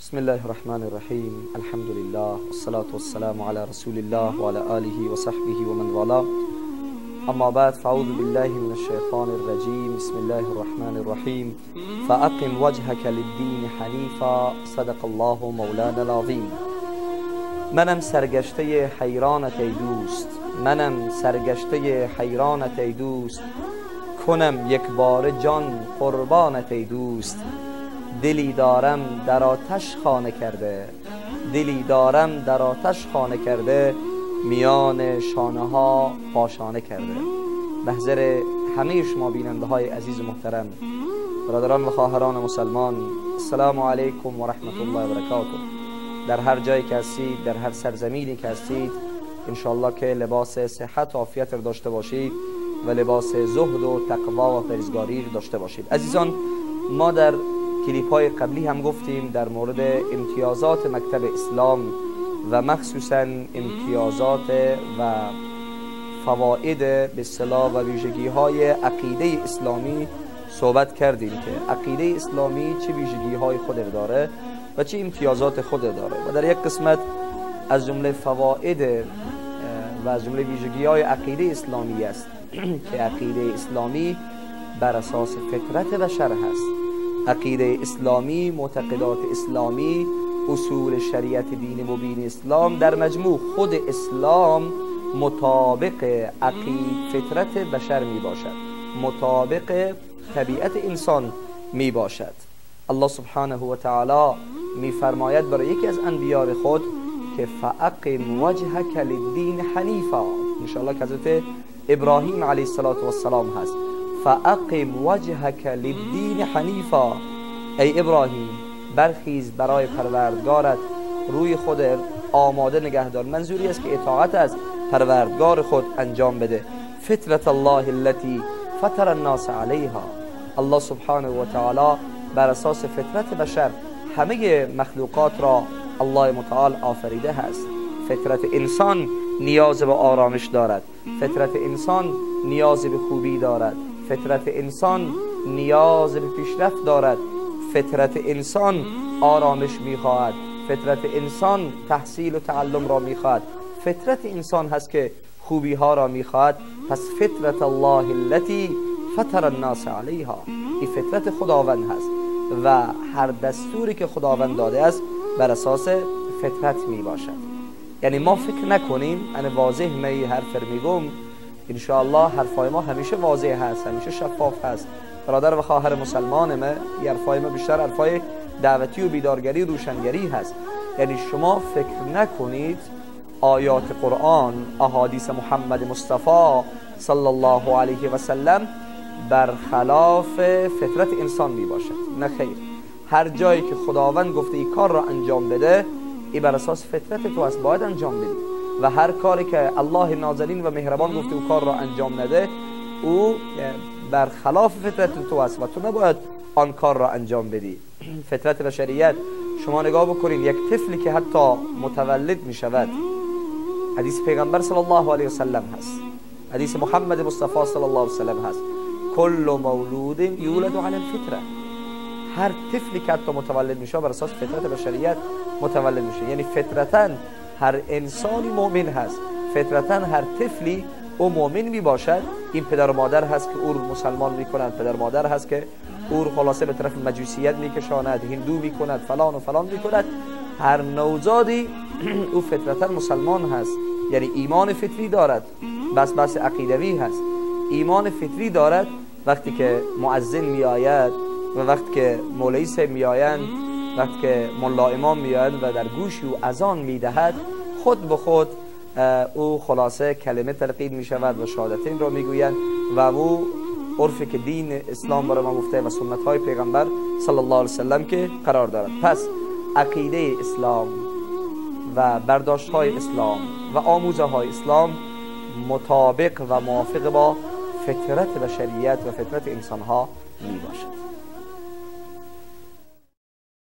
بسم الله الرحمن الرحیم. الحمد لله والصلاة والسلام على رسول الله وعلى آله وصحبه ومن والاه. اما بعد، فاعوذ بالله من الشیطان الرجیم. بسم الله الرحمن الرحیم. فاقم وجهك للدین حنیفا. صدق الله مولانا العظیم. منم سرگشته حیرانت ای دوست، منم سرگشته حیرانت ای دوست، کنم یک بار جان قربانت ای دوست. دلی دارم در آتش خانه کرده، دلی دارم در آتش خانه کرده، میان شانه ها پاشانه کرده. محضر همه شما بیننده های عزیز و محترم، برادران و خواهران مسلمان، السلام علیکم و رحمت الله و برکاته. در هر جایی که هستید، در هر سرزمینی که هستید، انشاءالله که لباس صحت و عافیت رو داشته باشید و لباس زهد و تقوا و پرهیزگاری رو داشته باشید. عزیزان، ما در کلیپ های قبلی هم گفتیم در مورد امتیازات مکتب اسلام و مخصوصا امتیازات و فواید به اصطلاح و ویژگی های عقیده اسلامی صحبت کردیم که عقیده اسلامی چه ویژگی های خود داره و چه امتیازات خود داره، و در یک قسمت از جمله فواید و از جمله ویژگی های عقیده اسلامی است که عقیده اسلامی بر اساس فطرت بشر هست. عقیده اسلامی، معتقدات اسلامی، اصول شریعت دین مبین اسلام، در مجموع خود اسلام مطابق فطرت بشر می باشد، مطابق طبیعت انسان می باشد. الله سبحانه و تعالی می فرماید برای یکی از انبیاء خود که فاقم وجهک للدین حنیفا. انشاءالله که حضرت ابراهیم علیه السلام هست. فاقم وجهک للدین حنیفا. ای ابراهیم، برخیز برای پروردگارت روی خود آماده نگهدار. منظوری است که اطاعت از پروردگار خود انجام بده. فطرت الله التي فطر الناس علیها. الله سبحانه و تعالی بر اساس فطرت بشر همه مخلوقات را الله متعال آفریده هست. فطرت انسان نیاز به آرامش دارد، فطرت انسان نیاز به خوبی دارد، فطرت انسان نیاز به پیشرفت دارد، فطرت انسان آرامش میخواهد، فطرت انسان تحصیل و تعلم را میخواهد، فطرت انسان هست که خوبی ها را میخواهد. پس فطرت الله التي فطر الناس علیها، این فطرت خداوند هست و هر دستوری که خداوند داده است بر اساس فطرت می باشد. یعنی ما فکر نکنیم، انا واضح می حرف میگم، انشاءالله حرفای ما همیشه واضح هست، همیشه شفاف هست. برادر و خواهر مسلمان ما، حرفای ما بیشتر حرفای دعوتی و بیدارگری و روشنگری هست. یعنی شما فکر نکنید آیات قرآن، احادیث محمد مصطفی صلی الله علیه و سلم برخلاف فطرت انسان می باشد. نه خیر، هر جایی که خداوند گفته این کار را انجام بده، این بر اساس فطرت تو است، باید انجام بدی. و هر کاری که الله نازنین و مهربان گفته او کار را انجام نده، او برخلاف فطرت تو است و تو نباید آن کار را انجام بدی. فطرت بشریت، شما نگاه بکنید، یک طفلی که حتی متولد می شود، حدیث پیغمبر صلی الله علیه و سلم هست، حدیث محمد مصطفی صلی الله علیه و سلم هست، کل مولود یولد علی الفطره. هر طفلی که حتی متولد میشه بر اساس فطرت بشریت متولد میشه. یعنی فطرتاً هر انسانی مؤمن هست، فطرتاً هر طفلی او مؤمن می باشد. این پدر و مادر هست که او رو مسلمان میکنند، پدر و مادر هست که او رو خلاصه به طرف مجوسیت میکشاند، هندو میکند، فلان و فلان میکند. هر نوزادی او فطرتاً مسلمان هست، یعنی ایمان فطری دارد، بس عقیدوی هست، ایمان فطری دارد. وقتی که مؤذن می آید و وقتی که مولوی صاحب می آیند، وقتی که ملا امام می آید و در گوش او اذان می دهد، خود به خود او خلاصه کلمه تلقین می شود و شهادتین را می گویند و او عرفی که دین اسلام برای ما گفته و سنت های پیغمبر صلی الله علیه وسلم که قرار دارد. پس عقیده اسلام و برداشت های اسلام و آموزه های اسلام مطابق و موافق با فطرت بشریت و فطرت انسان ها می باشد.